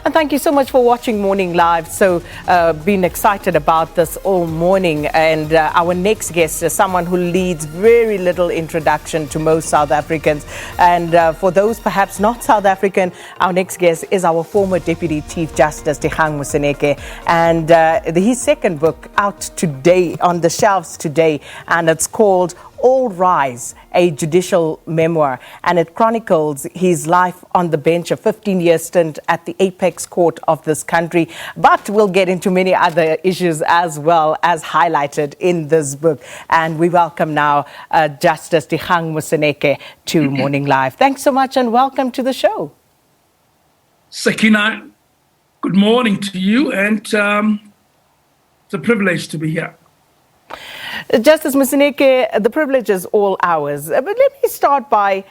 And thank you so much for watching Morning Live. So, been excited about this all morning. And our next guest is someone who needs very little introduction to most South Africans. And for those perhaps not South African, our next guest is our former Deputy Chief Justice, Dikgang Moseneke. And his second book out today, on the shelves today, and it's called All Rise, a Judicial Memoir, and it chronicles his life on the bench, a 15-year stint at the apex court of this country. But we'll get into many other issues as well as highlighted in this book. And we welcome now Justice Dikgang Moseneke to Morning Live. Thanks so much and welcome to the show. Sakina, good morning to you, and it's a privilege to be here. Justice Moseneke, the privilege is all ours. But let me start by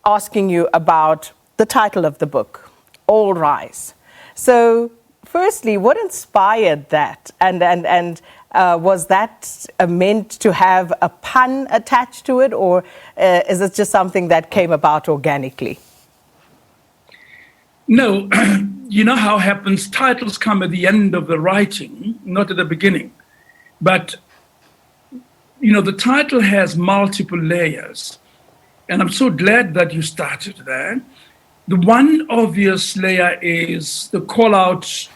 asking you about the title of the book, All Rise. So, firstly, what inspired that? And was that meant to have a pun attached to it, or is it just something that came about organically? No, you know how it happens. Titles come at the end of the writing, not at the beginning. But you know, the title has multiple layers, and I'm so glad that you started there. The one obvious layer is the call out,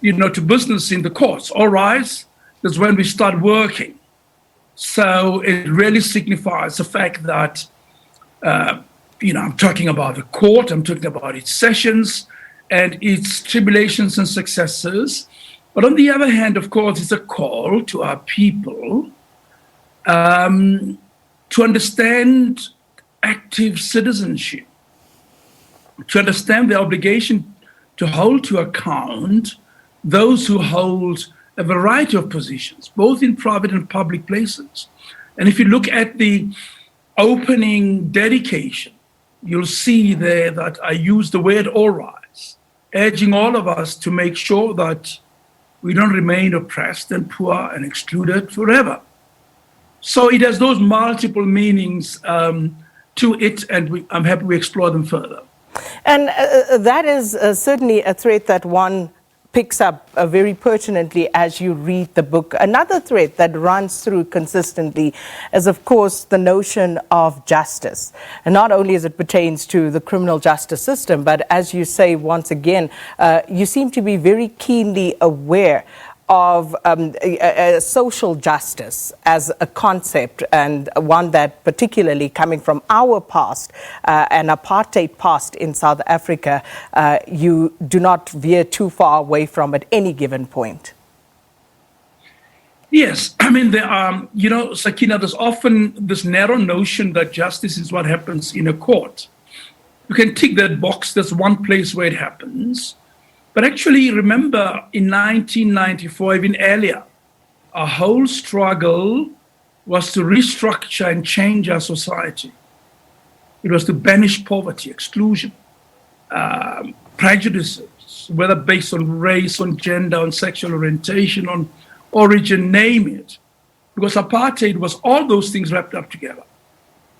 to business in the courts. All rise, that's when we start working. So it really signifies the fact that, I'm talking about the court, I'm talking about its sessions and its tribulations and successes. But on the other hand, of course, it's a call to our people to understand active citizenship, to understand the obligation to hold to account those who hold a variety of positions, both in private and public places. And if you look at the opening dedication, you'll see there that I use the word all rise, urging all of us to make sure that we don't remain oppressed and poor and excluded forever. So it has those multiple meanings to it, and I'm happy we explore them further. And that is certainly a thread that one picks up very pertinently as you read the book. Another thread that runs through consistently is, of course, the notion of justice. And not only as it pertains to the criminal justice system, but as you say, once again, you seem to be very keenly aware of social justice as a concept, and one that particularly coming from our past, an apartheid past in South Africa, you do not veer too far away from at any given point. Yes, I mean, there are, Sakina, there's often this narrow notion that justice is what happens in a court. You can tick that box, there's one place where it happens. But actually, remember, in 1994, even earlier, our whole struggle was to restructure and change our society. It was to banish poverty, exclusion, prejudices, whether based on race, on gender, on sexual orientation, on origin, name it. Because apartheid was all those things wrapped up together.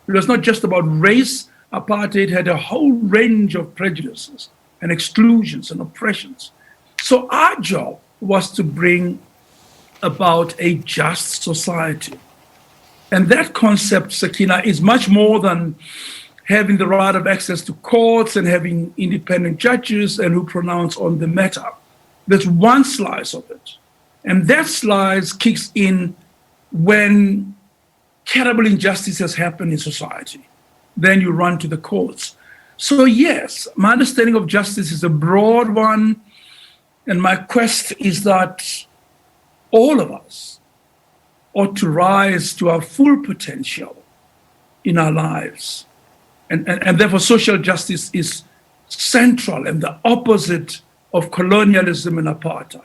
It was not just about race. Apartheid had a whole range of prejudices and exclusions and oppressions. So our job was to bring about a just society. And that concept, Sakina, is much more than having the right of access to courts and having independent judges and who pronounce on the matter. There's one slice of it. And that slice kicks in when terrible injustices happen in society. Then you run to the courts. So yes, my understanding of justice is a broad one, and my quest is that all of us ought to rise to our full potential in our lives. And therefore social justice is central and the opposite of colonialism and apartheid.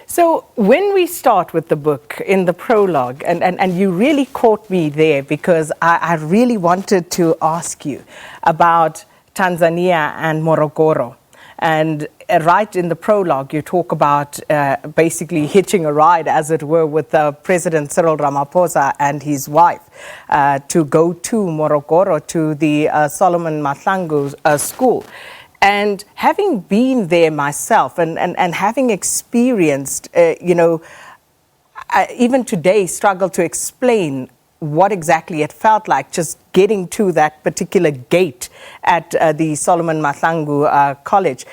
So when we start with the book in the prologue, and you really caught me there because I really wanted to ask you about Tanzania and Morocco. And right in the prologue, you talk about basically hitching a ride, as it were, with President Cyril Ramaphosa and his wife to go to Morocco, to the Solomon Mahlangu school. And having been there myself and having experienced, I even today struggle to explain what exactly it felt like just getting to that particular gate at the Solomon Mahlangu College.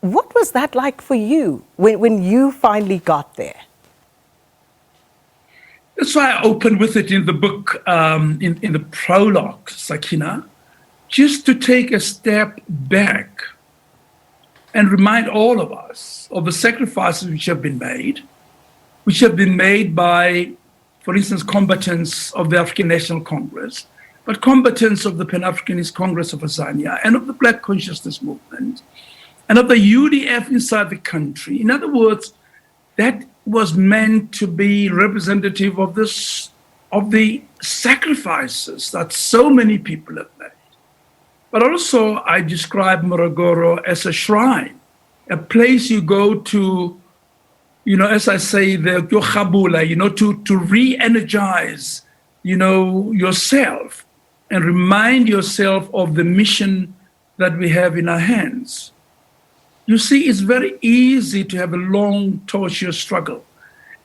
What was that like for you when you finally got there? That's why I opened with it in the book, in the prologue, Sakina, just to take a step back and remind all of us of the sacrifices which have been made by, for instance, combatants of the African National Congress, but combatants of the Pan-Africanist Congress of Tanzania and of the Black Consciousness Movement and of the UDF inside the country. In other words, that was meant to be representative of the sacrifices that so many people have made. But also, I describe Morogoro as a shrine, a place you go to, as I say, the Yokhabula, to re-energize, yourself and remind yourself of the mission that we have in our hands. You see, it's very easy to have a long, tortuous struggle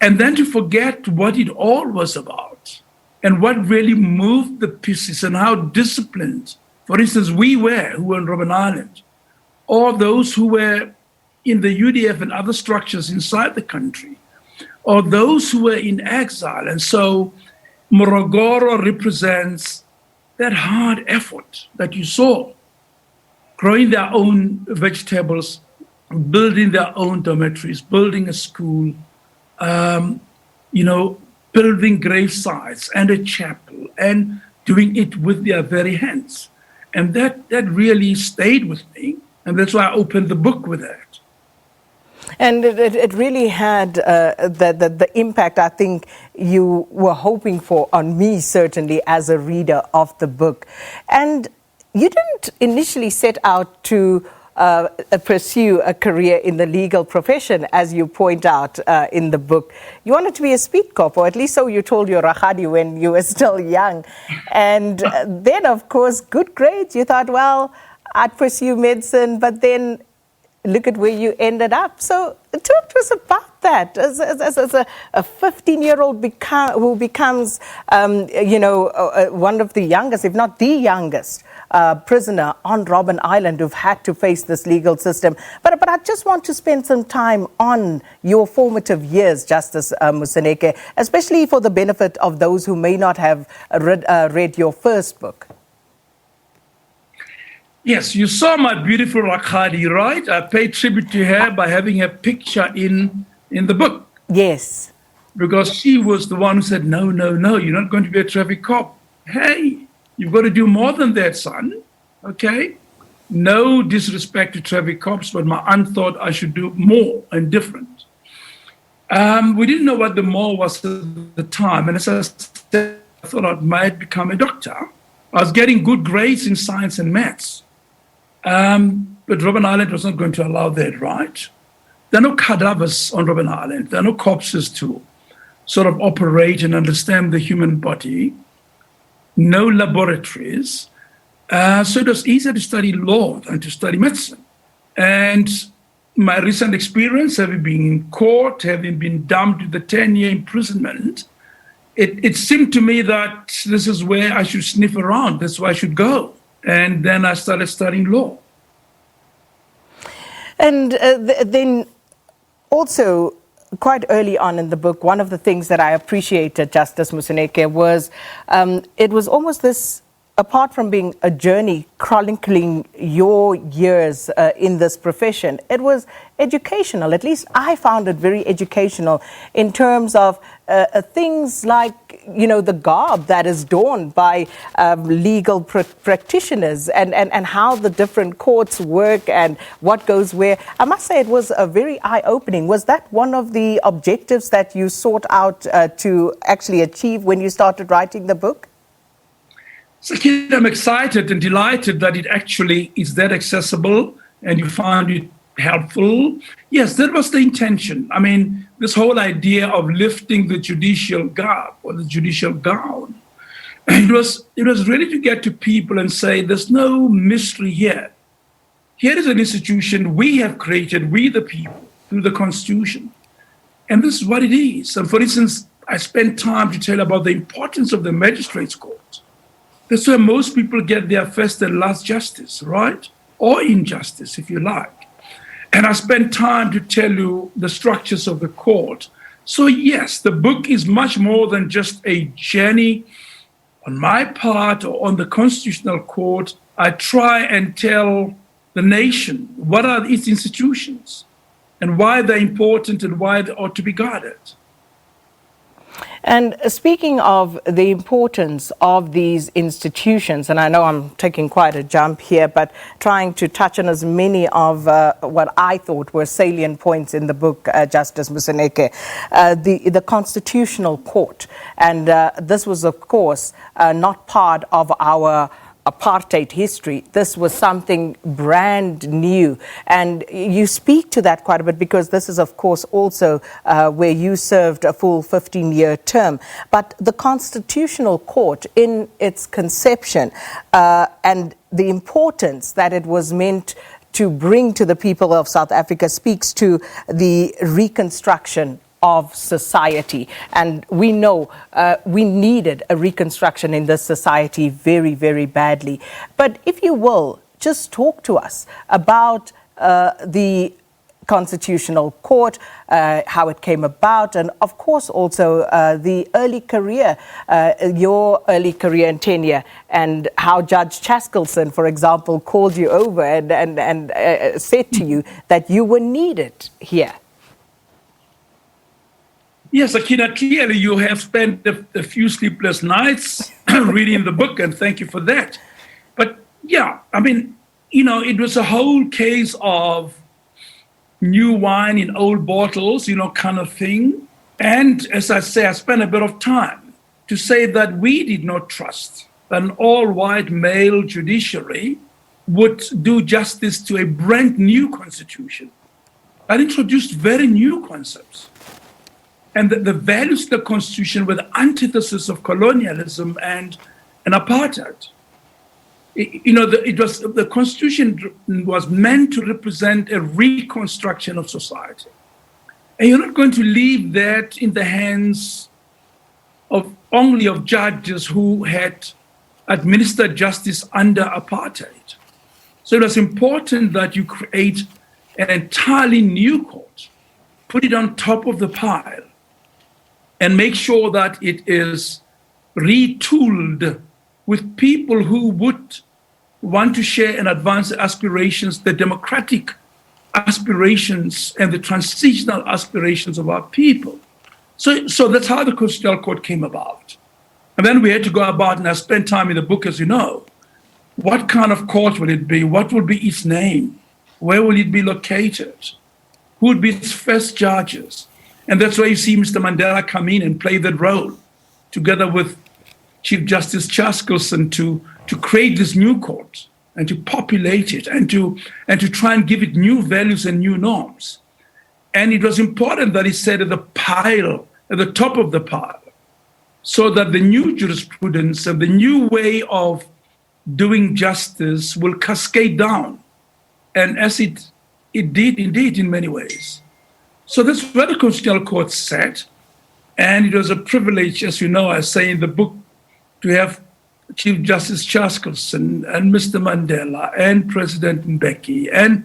and then to forget what it all was about and what really moved the pieces and how disciplined, for instance, we were who were in Robben Island, or those who were in the UDF and other structures inside the country, or those who were in exile. And so Morogoro represents that hard effort that you saw, growing their own vegetables, building their own dormitories, building a school, building grave sites and a chapel, and doing it with their very hands. And that really stayed with me, and that's why I opened the book with that. And it really had the impact I think you were hoping for on me, certainly, as a reader of the book. And you didn't initially set out to pursue a career in the legal profession, as you point out in the book. You wanted to be a speed cop, or at least so you told your Rahadi when you were still young. And then, of course, good grades. You thought, well, I'd pursue medicine, but then look at where you ended up. So talk to us about that. As a 15-year-old who becomes, one of the youngest, if not the youngest, prisoner on Robben Island who've had to face this legal system. But I just want to spend some time on your formative years, Justice Moseneke, especially for the benefit of those who may not have read your first book. Yes, you saw my beautiful Rakhadi, right? I paid tribute to her by having a picture in the book. Yes. Because she was the one who said, no, you're not going to be a traffic cop. Hey, you've got to do more than that, son. Okay? No disrespect to traffic cops, but my aunt thought I should do more and different. We didn't know what the more was at the time. And as I said, I thought I might become a doctor. I was getting good grades in science and maths. But Robben Island was not going to allow that, right? There are no cadavers on Robben Island. There are no corpses to sort of operate and understand the human body. No laboratories. So it was easier to study law than to study medicine. And my recent experience, having been in court, having been dumped with the 10-year imprisonment, it seemed to me that this is where I should sniff around. That's where I should go. And then I started studying law. And then also, quite early on in the book, one of the things that I appreciated, Justice Moseneke, was it was almost this, apart from being a journey chronicling your years in this profession, it was educational. At least I found it very educational in terms of things like, the garb that is donned by legal practitioners and how the different courts work and what goes where. I must say it was very eye-opening. Was that one of the objectives that you sought out to actually achieve when you started writing the book? So I'm excited and delighted that it actually is that accessible and you found it helpful. Yes, that was the intention. I mean, this whole idea of lifting the judicial garb or the judicial gown, it was really to get to people and say, there's no mystery here. here is an institution we have created, we the people, through the Constitution. And this is what it is. And for instance, I spent time to tell about the importance of the magistrates' court. That's where most people get their first and last justice, right? Or injustice, if you like. And I spent time to tell you the structures of the court. So yes, the book is much more than just a journey on my part or on the Constitutional Court. I try and tell the nation what are its institutions and why they're important and why they ought to be guarded. And speaking of the importance of these institutions, and I know I'm taking quite a jump here, but trying to touch on as many of what I thought were salient points in the book, Justice Moseneke, the Constitutional Court. And this was, of course, not part of our apartheid history. This was something brand new. And you speak to that quite a bit because this is, of course, also where you served a full 15-year term. But the Constitutional Court, in its conception and the importance that it was meant to bring to the people of South Africa, speaks to the reconstruction of society. And we know we needed a reconstruction in this society very, very badly. But if you will, just talk to us about the Constitutional Court, how it came about, and of course also the early career, your early career and tenure, and how Judge Chaskelson, for example, called you over and said to you that you were needed here. Yes, Akina, clearly you have spent a few sleepless nights reading the book, and thank you for that. But yeah, I mean, you know, it was a whole case of new wine in old bottles, you know, kind of thing. And as I say, I spent a bit of time to say that we did not trust an all-white male judiciary would do justice to a brand new constitution that introduced very new concepts. And the values of the Constitution were the antithesis of colonialism and apartheid. The Constitution was meant to represent a reconstruction of society. And you're not going to leave that in the hands of only of judges who had administered justice under apartheid. So it was important that you create an entirely new court, put it on top of the pile, and make sure that it is retooled with people who would want to share and advance the aspirations, the democratic aspirations and the transitional aspirations of our people. So that's how the Constitutional Court came about. And then we had to go about, and I spent time in the book, as you know, what kind of court will it be? What will be its name? Where will it be located? Who would be its first judges? And that's why you see Mr. Mandela come in and play that role, together with Chief Justice Chaskelson, to create this new court and to populate it and to try and give it new values and new norms. And it was important that he said at the pile, at the top of the pile, so that the new jurisprudence and the new way of doing justice will cascade down. And as it did indeed in many ways. So that's where the Constitutional Court sat. And it was a privilege, as you know, I say in the book, to have Chief Justice Chaskelson and Mr. Mandela and President Mbeki and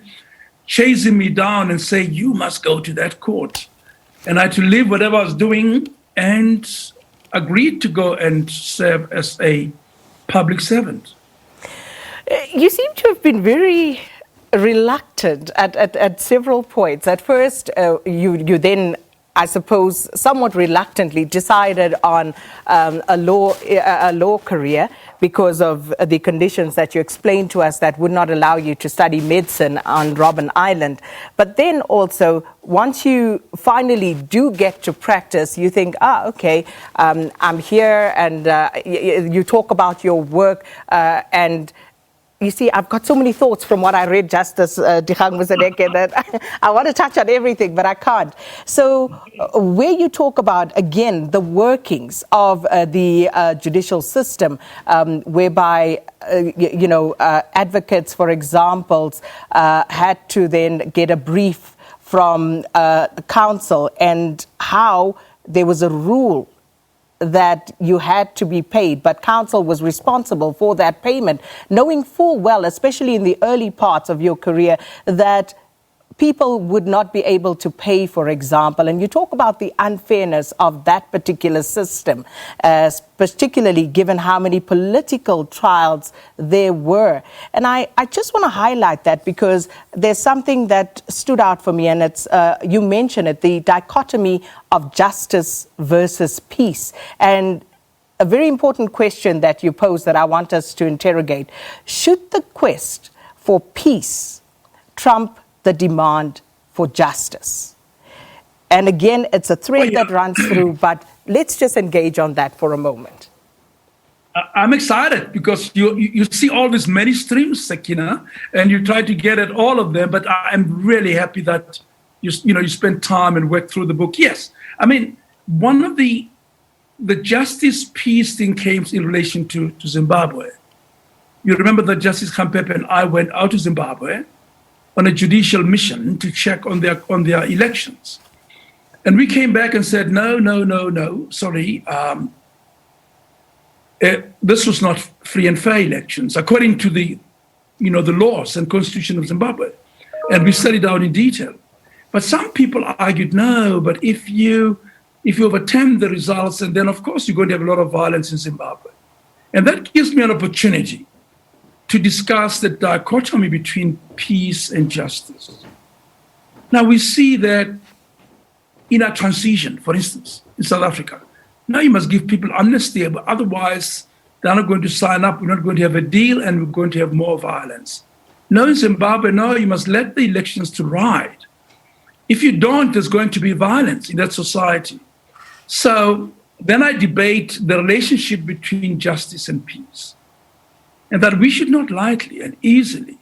chasing me down and say, you must go to that court. And I had to leave whatever I was doing and agreed to go and serve as a public servant. You seem to have been very reluctant at several points. At first, you then, I suppose, somewhat reluctantly decided on a law career because of the conditions that you explained to us that would not allow you to study medicine on Robben Island. But then also, once you finally do get to practice, you think, okay, I'm here, and you talk about your work and you see, I've got so many thoughts from what I read, Justice Dikgang Moseneke, that I want to touch on everything, but I can't. So where you talk about, again, the workings of the judicial system, whereby, advocates, for example, had to then get a brief from the council, and how there was a rule that you had to be paid, but council was responsible for that payment, knowing full well, especially in the early parts of your career, that people would not be able to pay, for example. And you talk about the unfairness of that particular system, particularly given how many political trials there were. And I just want to highlight that, because there's something that stood out for me, and it's, you mentioned it, the dichotomy of justice versus peace. And a very important question that you pose that I want us to interrogate: should the quest for peace trump the demand for justice? And again, it's a thread that runs through, but let's just engage on that for a moment. I'm excited because you see all these many streams, Sakina, and you try to get at all of them, but I'm really happy that you spent time and worked through the book. Yes, I mean, one of the justice peace thing came in relation to Zimbabwe. You remember that Justice Khampepe and I went out to Zimbabwe on a judicial mission to check on their elections. And we came back and said, no, sorry. This was not free and fair elections, according to the laws and constitution of Zimbabwe. And we studied out in detail. But some people argued, no, but if you overturn the results, and then of course you're going to have a lot of violence in Zimbabwe. And that gives me an opportunity to discuss the dichotomy between peace and justice. Now we see that in our transition, for instance, in South Africa, now you must give people amnesty, but otherwise they're not going to sign up, we're not going to have a deal, and we're going to have more violence. No, in Zimbabwe, no, you must let the elections to ride. If you don't, there's going to be violence in that society. So then I debate the relationship between justice and peace, and that we should not lightly and easily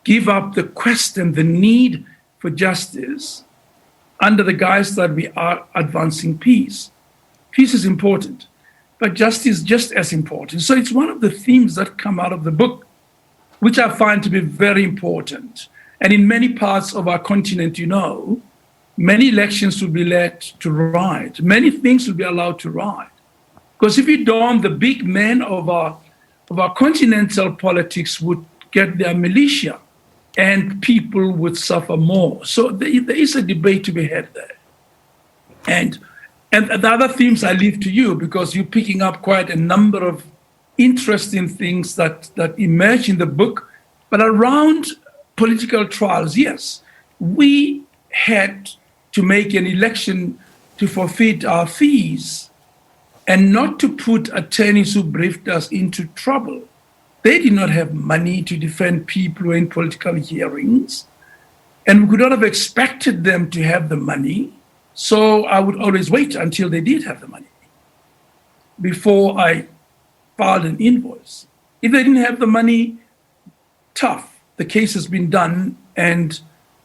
give up the quest and the need for justice under the guise that we are advancing peace. Peace is important, but justice is just as important. So it's one of the themes that come out of the book, which I find to be very important. And in many parts of our continent, many elections will be let to ride. Many things will be allowed to ride. Because if you don't, the big men of our continental politics would get their militia, and people would suffer more. So there is a debate to be had there. And the other themes I leave to you, because you're picking up quite a number of interesting things that emerge in the book. But around political trials, yes, we had to make an election to forfeit our fees and not to put attorneys who briefed us into trouble. They did not have money to defend people in political hearings, and we could not have expected them to have the money. So I would always wait until they did have the money before I filed an invoice. If they didn't have the money, tough. The case has been done and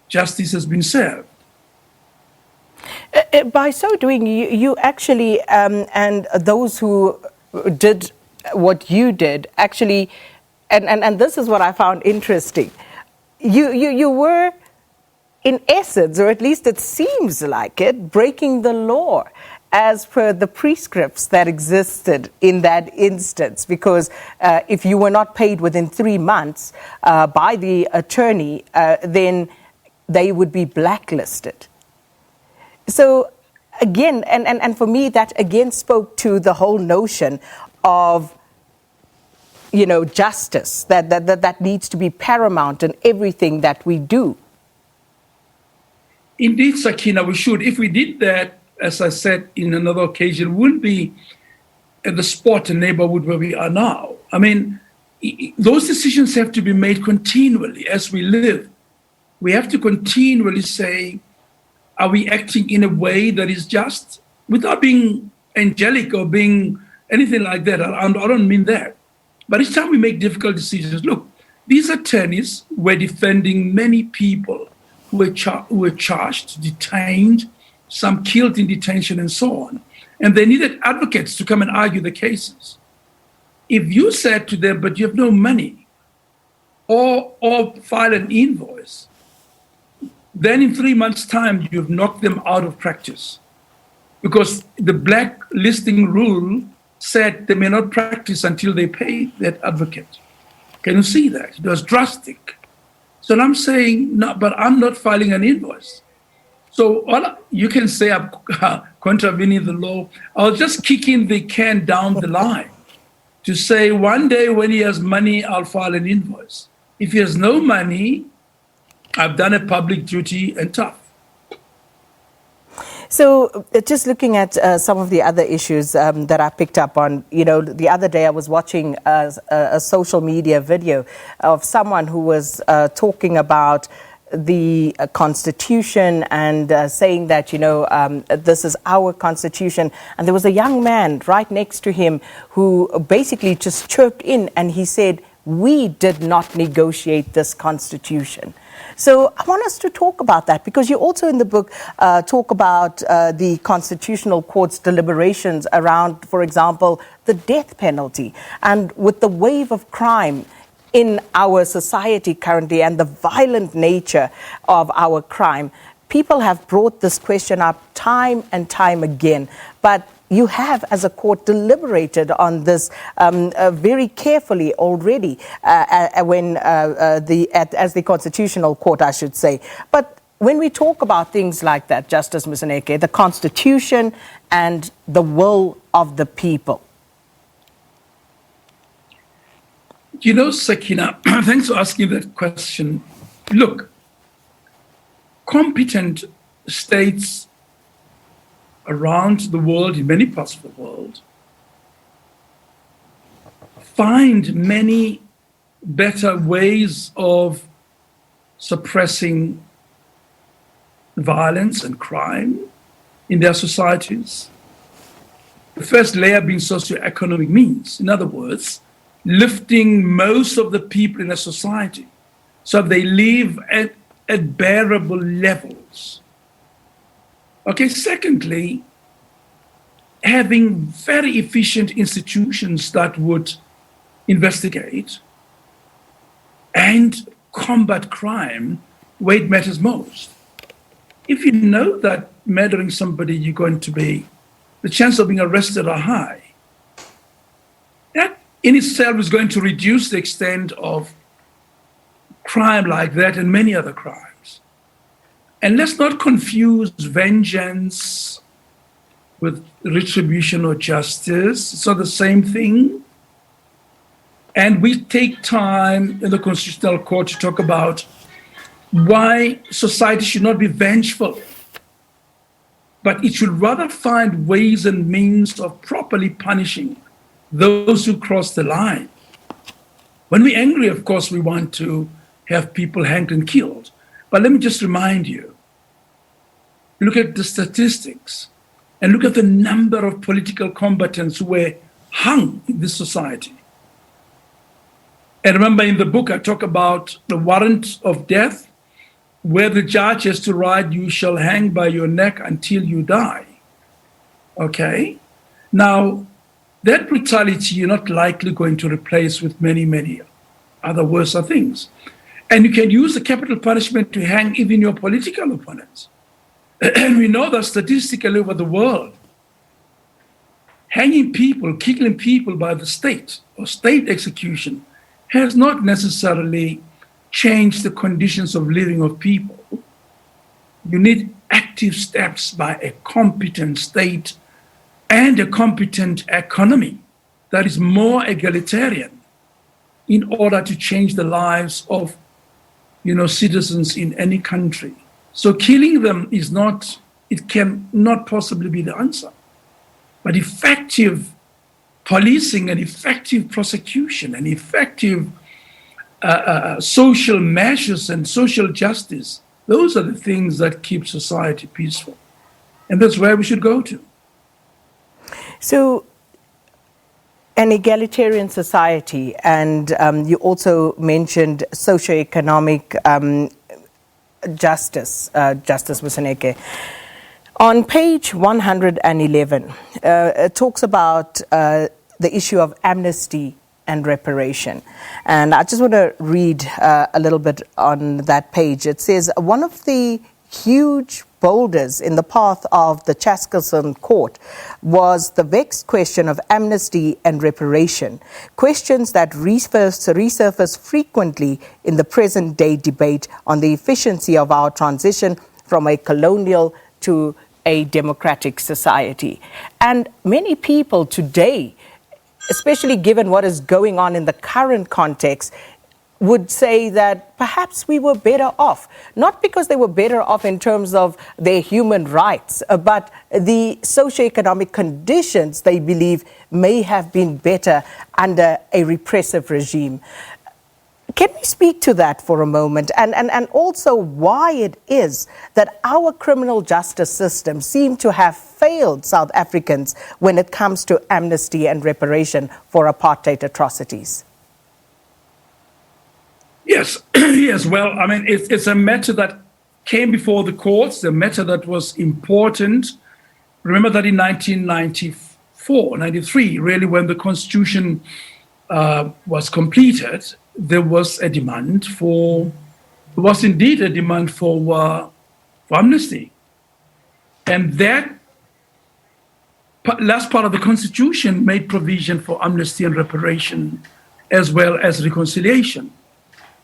justice has been served. By so doing, you actually, and those who did what you did, actually, and this is what I found interesting, you were, in essence, or at least it seems like it, breaking the law as per the prescripts that existed in that instance, because if you were not paid within 3 months by the attorney, then they would be blacklisted. So again, and for me, that again spoke to the whole notion of, justice, that needs to be paramount in everything that we do. Indeed, Sakina, we should. If we did that, as I said in another occasion, we wouldn't be at the spot and neighborhood where we are now. I mean, those decisions have to be made continually as we live. We have to continually say, are we acting in a way that is just, without being angelic or being anything like that? I don't mean that. But each time we make difficult decisions, look, These attorneys were defending many people who were charged, detained, some killed in detention, and so on. And they needed advocates to come and argue the cases. If you said to them, but you have no money, or file an invoice, then in 3 months' time, you've knocked them out of practice. Because the blacklisting rule said they may not practice until they pay that advocate. Can you see that? It was drastic. So I'm saying, no, but I'm not filing an invoice. So you can say I'm contravening the law. I'll just kick in the can down the line to say one day when he has money, I'll file an invoice. If he has no money, I've done a public duty and tough. So just looking at some of the other issues that I picked up on, the other day I was watching a social media video of someone who was talking about the Constitution and saying that, this is our Constitution. And there was a young man right next to him who basically just chirped in and he said, we did not negotiate this Constitution. So I want us to talk about that because you also in the book talk about the Constitutional Court's deliberations around, for example, the death penalty. And with the wave of crime in our society currently and the violent nature of our crime, people have brought this question up time and time again. But you have, as a court, deliberated on this very carefully already as the Constitutional Court, I should say. But when we talk about things like that, Justice Moseneke, the Constitution and the will of the people. Sakina, thanks for asking that question. Look, competent states around the world, in many parts of the world, find many better ways of suppressing violence and crime in their societies. The first layer being socioeconomic means. In other words, lifting most of the people in a society so they live at bearable levels. Okay, secondly, having very efficient institutions that would investigate and combat crime where it matters most. If you know that murdering somebody, you're going to be, the chance of being arrested are high, that in itself is going to reduce the extent of crime like that and many other crimes. And let's not confuse vengeance with retribution or justice. It's not the same thing. And we take time in the Constitutional Court to talk about why society should not be vengeful, but it should rather find ways and means of properly punishing those who cross the line. When we're angry, of course, we want to have people hanged and killed. But let me just remind you, look at the statistics and look at the number of political combatants who were hung in this society. And remember in the book, I talk about the warrant of death, where the judge has to write, you shall hang by your neck until you die. Okay? Now, that brutality you're not likely going to replace with many, many other worse things. And you can use the capital punishment to hang even your political opponents. And we know that statistically over the world, hanging people, killing people by the state or state execution has not necessarily changed the conditions of living of people. You need active steps by a competent state and a competent economy that is more egalitarian in order to change the lives of citizens in any country. So killing them it cannot possibly be the answer. But effective policing and effective prosecution and effective social measures and social justice, those are the things that keep society peaceful. And that's where we should go to. So an egalitarian society, and you also mentioned socioeconomic justice, Justice Moseneke. On page 111, it talks about the issue of amnesty and reparation. And I just want to read a little bit on that page. It says, one of the huge boulders in the path of the Chaskalson court was the vexed question of amnesty and reparation, questions that resurface frequently in the present-day debate on the efficiency of our transition from a colonial to a democratic society. And many people today, especially given what is going on in the current context, would say that perhaps we were better off, not because they were better off in terms of their human rights, but the socioeconomic conditions they believe may have been better under a repressive regime. Can we speak to that for a moment, and also why it is that our criminal justice system seems to have failed South Africans when it comes to amnesty and reparation for apartheid atrocities? Yes, yes. Well, I mean, it's a matter that came before the courts, a matter that was important. Remember that in 1994, 93, really, when the Constitution was completed, there was a demand for, there was indeed a demand for amnesty. And that last part of the Constitution made provision for amnesty and reparation as well as reconciliation.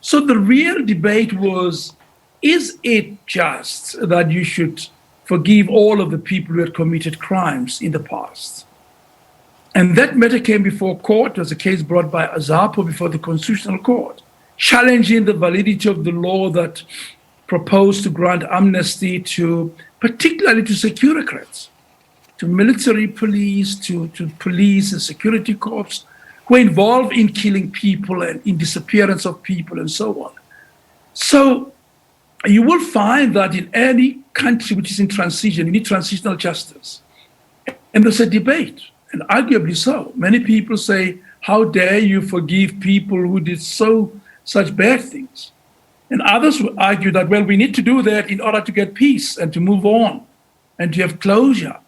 So the real debate was, is it just that you should forgive all of the people who had committed crimes in the past? And that matter came before court. There was a case brought by Azapo before the Constitutional Court, challenging the validity of the law that proposed to grant amnesty to, particularly to securocrats, to military police, to police and security corps, who are involved in killing people and in disappearance of people and so on. So you will find that in any country which is in transition, you need transitional justice. And there's a debate, and arguably so. Many people say, how dare you forgive people who did such bad things? And others will argue that, well, we need to do that in order to get peace and to move on and to have closure.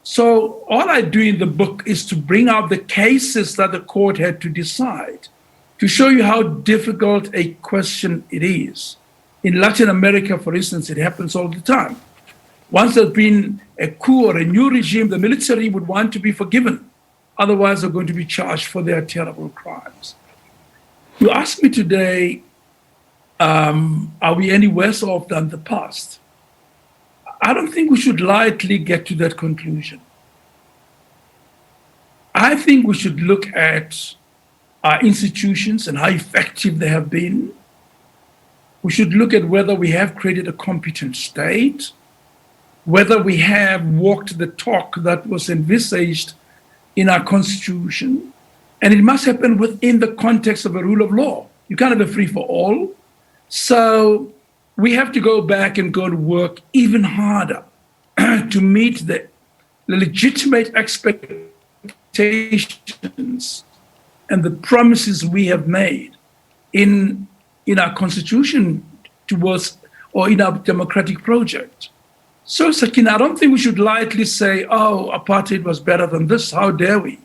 So all I do in the book is to bring out the cases that the court had to decide, to show you how difficult a question it is. In Latin America, for instance, it happens all the time. Once there's been a coup or a new regime, the military would want to be forgiven. Otherwise, they're going to be charged for their terrible crimes. You ask me today, are we any worse off than the past? I don't think we should lightly get to that conclusion. I think we should look at our institutions and how effective they have been. We should look at whether we have created a competent state, whether we have walked the talk that was envisaged in our Constitution. And it must happen within the context of a rule of law. You can't have a free-for-all. So we have to go back and go to work even harder to meet the legitimate expectations and the promises we have made in our Constitution towards, or in our democratic project. So, Sakina, I don't think we should lightly say, oh, apartheid was better than this. How dare we?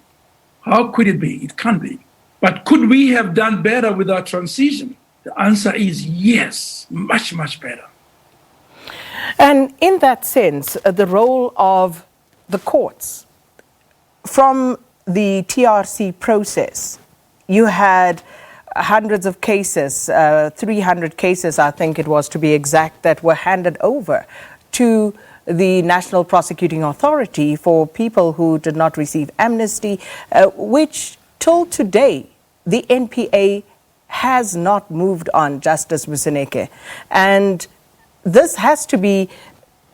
How could it be? It can't be. But could we have done better with our transition? The answer is yes, much, much better. And in that sense, the role of the courts, from the TRC process, you had hundreds of cases, 300 cases, I think it was to be exact, that were handed over to the National Prosecuting Authority for people who did not receive amnesty, which till today, the NPA has not moved on, Justice Moseneke. And this has to be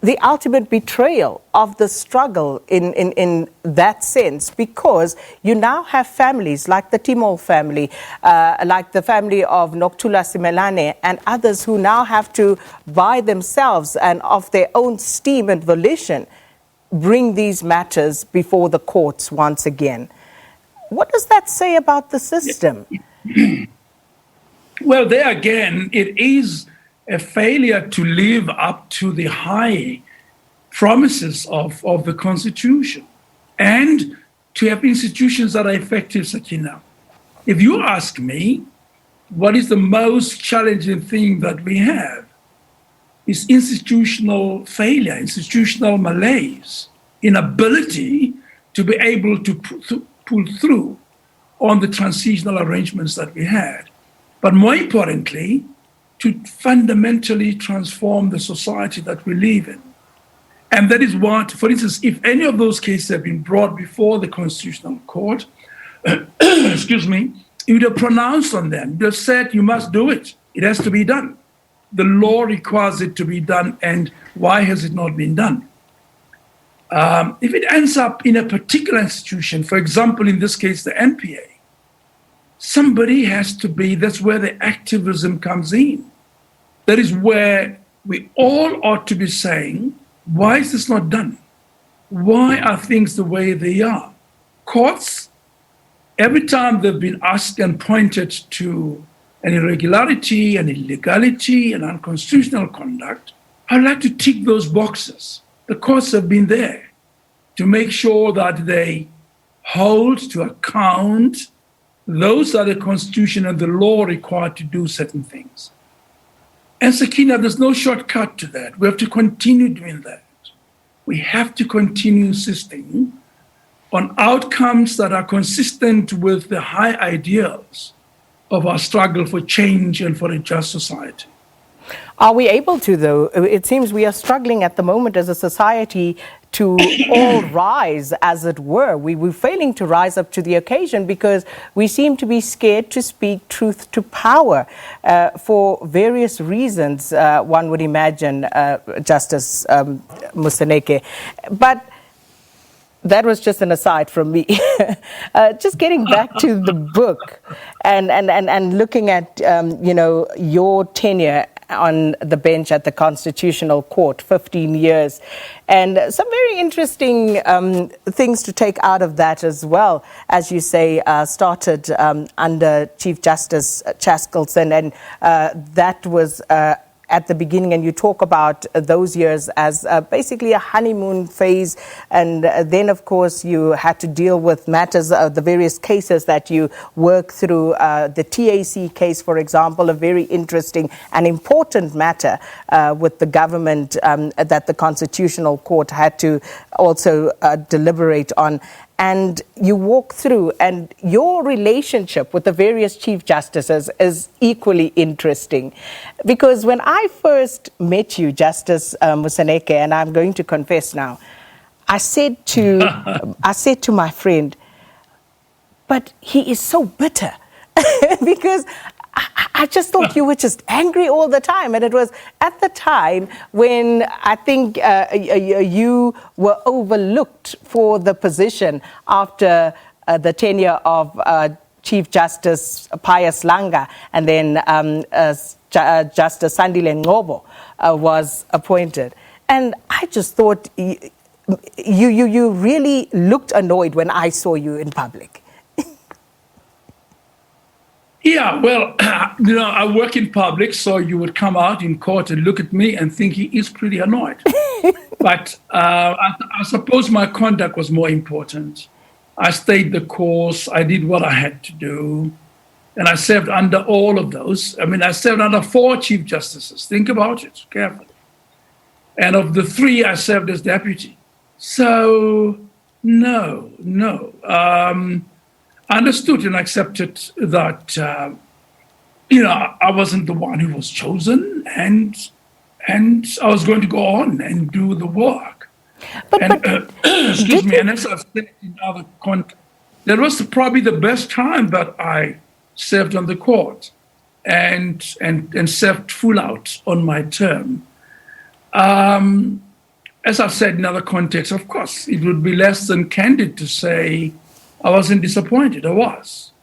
the ultimate betrayal of the struggle in that sense, because you now have families like the Timol family, like the family of Noktula Simelane and others who now have to, by themselves and of their own steam and volition, bring these matters before the courts once again. What does that say about the system? Well, there again, it is a failure to live up to the high promises of the Constitution and to have institutions that are effective, Sakina. If you ask me, what is the most challenging thing that we have is institutional failure, institutional malaise, inability to be able to pull through on the transitional arrangements that we had. But more importantly, to fundamentally transform the society that we live in. And that is what, for instance, if any of those cases have been brought before the Constitutional Court, excuse me, it would have pronounced on them. It would have said, you must do it. It has to be done. The law requires it to be done, and why has it not been done? If it ends up in a particular institution, for example, in this case, the NPA, somebody has to be, that's where the activism comes in. That is where we all ought to be saying, why is this not done? Why are things the way they are? Courts, every time they've been asked and pointed to an irregularity, an illegality, an unconstitutional conduct, I'd like to tick those boxes. The courts have been there to make sure that they hold to account those are the Constitution and the law required to do certain things. And Sakina, there's no shortcut to that. We have to continue doing that. We have to continue insisting on outcomes that are consistent with the high ideals of our struggle for change and for a just society. Are we able to, though? It seems we are struggling at the moment as a society to all rise, as it were. We're failing to rise up to the occasion because we seem to be scared to speak truth to power for various reasons, one would imagine, Justice Moseneke. But that was just an aside from me. Just getting back to the book and looking at, your tenure on the bench at the Constitutional Court, 15 years, and some very interesting things to take out of that as well. As you say, started under Chief Justice Chaskelson, and that was at the beginning, and you talk about those years as basically a honeymoon phase, and then of course you had to deal with matters of the various cases that you work through. The TAC case, for example, a very interesting and important matter with the government that the Constitutional Court had to also deliberate on. And you walk through, and your relationship with the various Chief Justices is equally interesting. Because when I first met you, Justice Moseneke, and I'm going to confess now, I said to my friend, but he is so bitter. Because I just thought you were just angry all the time. And it was at the time when I think you were overlooked for the position after the tenure of Chief Justice Pius Langa, and then Justice Sandile Ngobo was appointed. And I just thought you really looked annoyed when I saw you in public. Yeah, well, I work in public, so you would come out in court and look at me and think he is pretty annoyed. But I suppose my conduct was more important. I stayed the course. I did what I had to do. And I served under all of those. I mean, I served under 4 Chief Justices. Think about it carefully. And of the 3, I served as deputy. So, no. I understood and accepted that, I wasn't the one who was chosen, and I was going to go on and do the work. Excuse me, and as I've said in other contexts, that was probably the best time that I served on the court and served full out on my term. As I've said in other contexts, of course, it would be less than candid to say I wasn't disappointed. I was.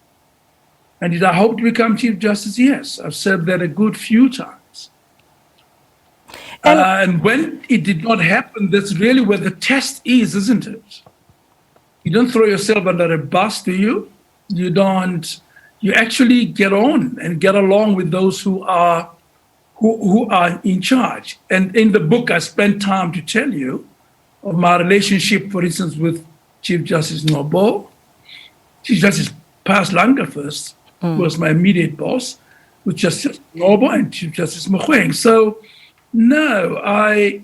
And did I hope to become Chief Justice? Yes. I've served there a good few times. And when it did not happen, that's really where the test is, isn't it? You don't throw yourself under a bus, do you? You actually get on and get along with those who are in charge. And in the book, I spent time to tell you of my relationship, for instance, with Chief Justice Nobo. Chief Justice Paz Langa first was my immediate boss, with Justice Nobo and Chief Justice Mogoeng. So, no, it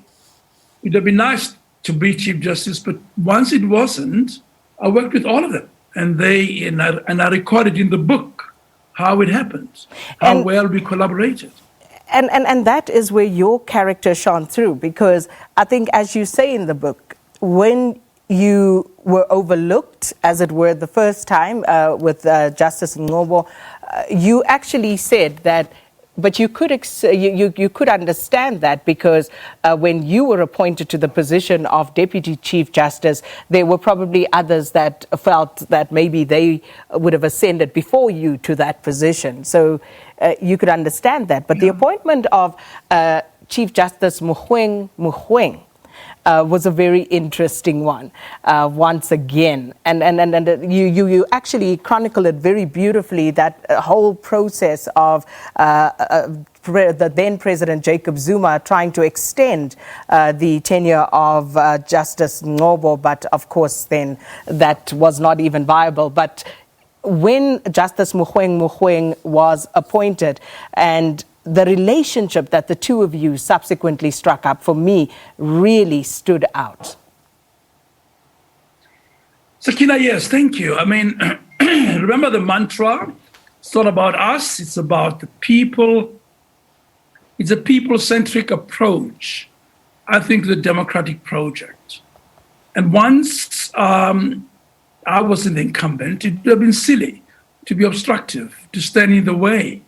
would have been nice to be Chief Justice, but once it wasn't, I worked with all of them. And I recorded in the book how it happened, how well we collaborated. And that is where your character shone through, because I think, as you say in the book, when you were overlooked, as it were, the first time with Justice Ngobo, you actually said that, but you could understand that, because when you were appointed to the position of Deputy Chief Justice, there were probably others that felt that maybe they would have ascended before you to that position. So you could understand that. But the appointment of Chief Justice Mogoeng was a very interesting one, once again. And you actually chronicle it very beautifully, that whole process of the then President Jacob Zuma trying to extend the tenure of Justice Ngobo, but of course then that was not even viable. But when Justice Mogoeng was appointed, and the relationship that the two of you subsequently struck up, for me, really stood out. Sakina, yes, thank you. I mean, remember the mantra? It's not about us, it's about the people. It's a people-centric approach, I think, the democratic project. And once I was an incumbent, it would have been silly to be obstructive, to stand in the way.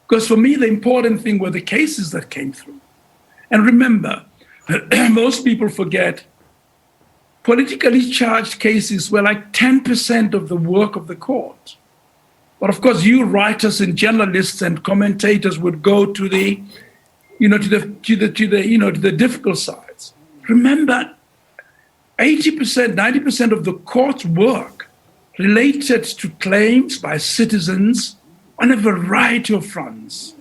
Because for me, the important thing were the cases that came through. And remember, most people forget, politically charged cases were like 10% of the work of the court. But of course, you writers and journalists and commentators would go to the difficult sides. Remember, 80%, 90% of the court's work related to claims by citizens on a variety of fronts.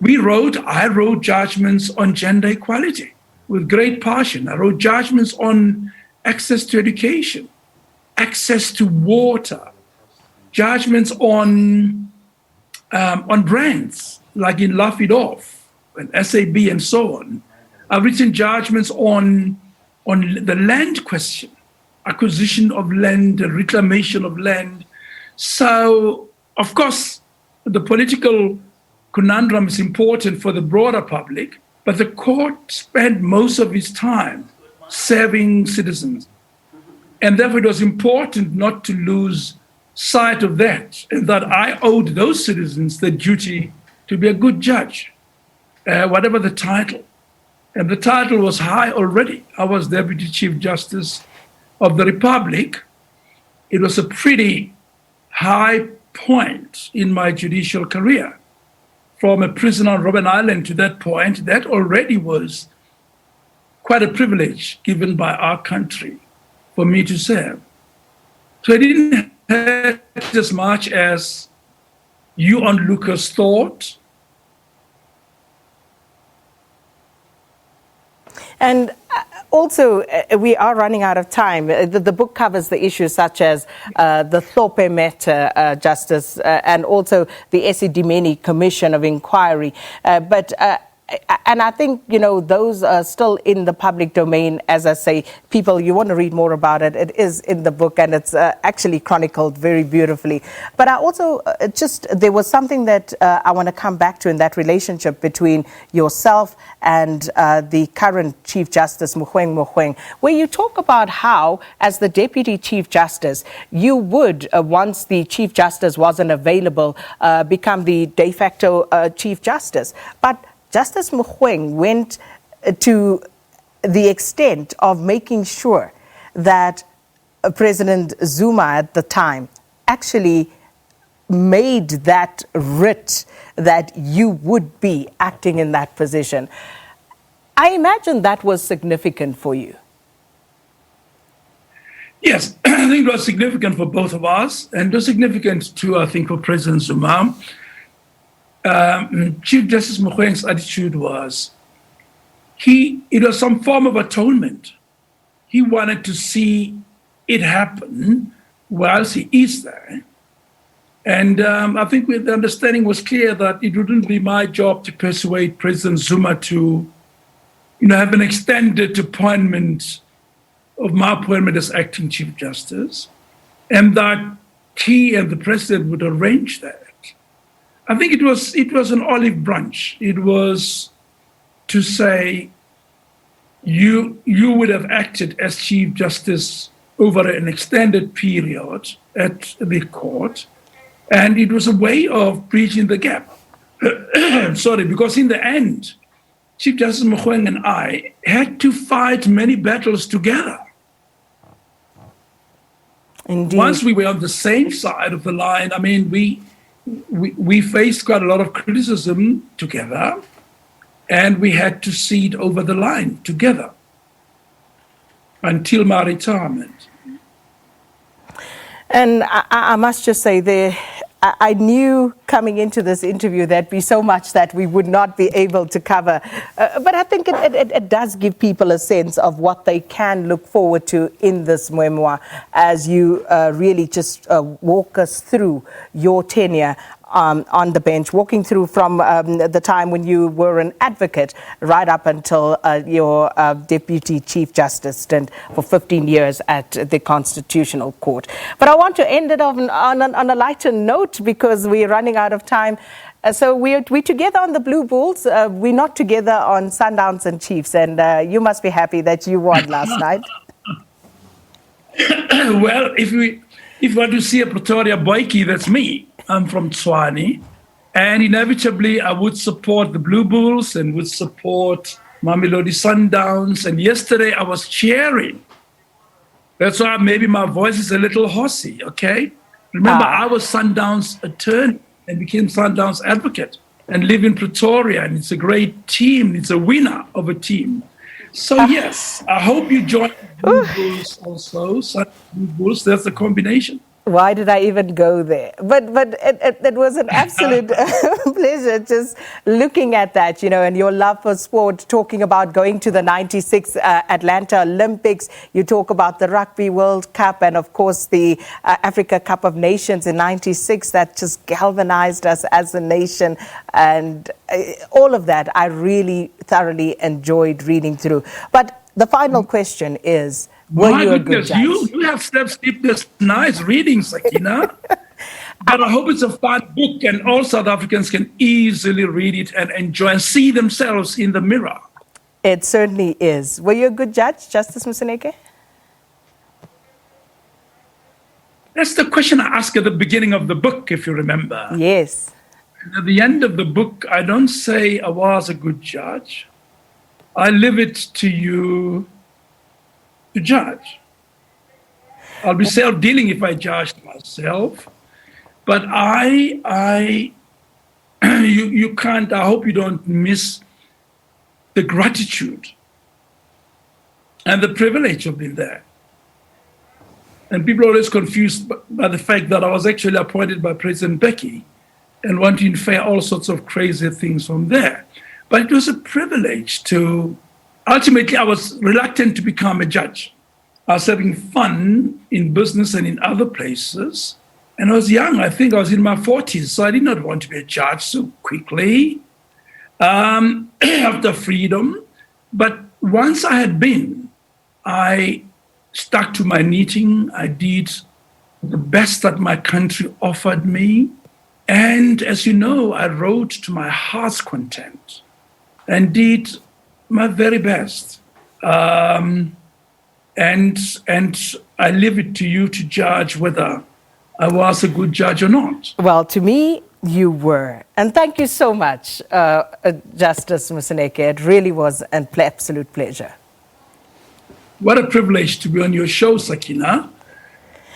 I wrote judgments on gender equality with great passion. I wrote judgments on access to education, access to water, judgments on brands, like in Laugh It Off, and SAB and so on. I've written judgments on the land question, acquisition of land, reclamation of land. So, of course, the political conundrum is important for the broader public, but the court spent most of its time serving citizens. And therefore, it was important not to lose sight of that, and that I owed those citizens the duty to be a good judge, whatever the title. And the title was high already. I was Deputy Chief Justice of the Republic. It was a pretty high point in my judicial career. From a prisoner on Robben Island to that point, that already was quite a privilege given by our country for me to serve. So I didn't hurt as much as you onlookers thought. And also, we are running out of time. The book covers the issues such as the Thope matter, Justice, and also the Esidimeni Commission of Inquiry. And I think, those are still in the public domain. As I say, people, you want to read more about it, it is in the book, and it's actually chronicled very beautifully. But I also there was something that I want to come back to in that relationship between yourself and the current Chief Justice, Mogoeng, where you talk about how, as the Deputy Chief Justice, you would, once the Chief Justice wasn't available, become the de facto Chief Justice. But Justice Mogoeng went to the extent of making sure that President Zuma at the time actually made that writ that you would be acting in that position. I imagine that was significant for you. Yes, I think it was significant for both of us, and it was significant too, I think, for President Zuma. Chief Justice Mogoeng's attitude was it was some form of atonement. He wanted to see it happen whilst he is there. And I think the understanding was clear that it wouldn't be my job to persuade President Zuma to, have an extended appointment of my appointment as acting Chief Justice, and that he and the President would arrange that. I think it was an olive branch. It was to say, you would have acted as Chief Justice over an extended period at the court, and it was a way of bridging the gap. Sorry, because in the end, Chief Justice Mogoeng and I had to fight many battles together. Indeed. Once we were on the same side of the line, I mean, we faced quite a lot of criticism together, and we had to see it over the line together until my retirement. And I must just say I knew coming into this interview there'd be so much that we would not be able to cover. But I think it does give people a sense of what they can look forward to in this memoir as you really just walk us through your tenure on the bench, walking through from the time when you were an advocate right up until your Deputy Chief Justice stint for 15 years at the Constitutional Court. But I want to end it on a lighter note because we're running out of time. So we're together on the Blue Bulls. We're not together on Sundowns and Chiefs. And you must be happy that you won last night. Well, if you want to see a Pretoria Boykie, that's me. I'm from Tshwane, and inevitably I would support the Blue Bulls and would support Mamelodi Sundowns. And yesterday I was cheering. That's why maybe my voice is a little horsey, okay? Remember, I was Sundowns attorney and became Sundowns advocate and live in Pretoria, and it's a great team. It's a winner of a team. So yes, I hope you join Blue Bulls also. Blue Bulls, that's the combination. Why did I even go there? But it was an absolute pleasure just looking at that, and your love for sport, talking about going to the 96 Atlanta Olympics. You talk about the Rugby World Cup and, of course, the Africa Cup of Nations in 96 that just galvanized us as a nation. And all of that I really thoroughly enjoyed reading through. But the final question is, were you a good judge? You have skipped this nice reading, Sakina. But I hope it's a fun book and all South Africans can easily read it and enjoy and see themselves in the mirror. It certainly is. Were you a good judge, Justice Moseneke? That's the question I asked at the beginning of the book, if you remember. Yes. And at the end of the book, I don't say I was a good judge. I leave it to you to judge. I'll be self-dealing if I judged myself, but you can't. I hope you don't miss the gratitude and the privilege of being there. And people are always confused by the fact that I was actually appointed by President Mbeki and want to infer all sorts of crazy things from there. But it was a privilege to. Ultimately, I was reluctant to become a judge. I was having fun in business and in other places. And I was young. I think I was in my 40s. So I did not want to be a judge so quickly after freedom. But once I had been, I stuck to my knitting. I did the best that my country offered me. And as you know, I wrote to my heart's content and did my very best. And I leave it to you to judge whether I was a good judge or not. Well, to me, you were. And thank you so much, Justice Moseneke. It really was an absolute pleasure. What a privilege to be on your show, Sakina.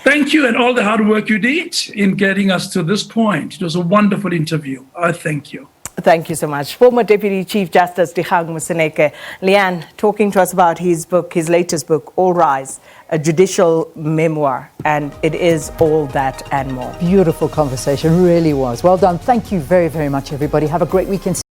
Thank you and all the hard work you did in getting us to this point. It was a wonderful interview. I thank you. Thank you so much. Former Deputy Chief Justice Dikgang Moseneke. Leanne, talking to us about his book, his latest book, All Rise, a judicial memoir, and it is all that and more. Beautiful conversation, really was. Well done. Thank you very, very much, everybody. Have a great weekend.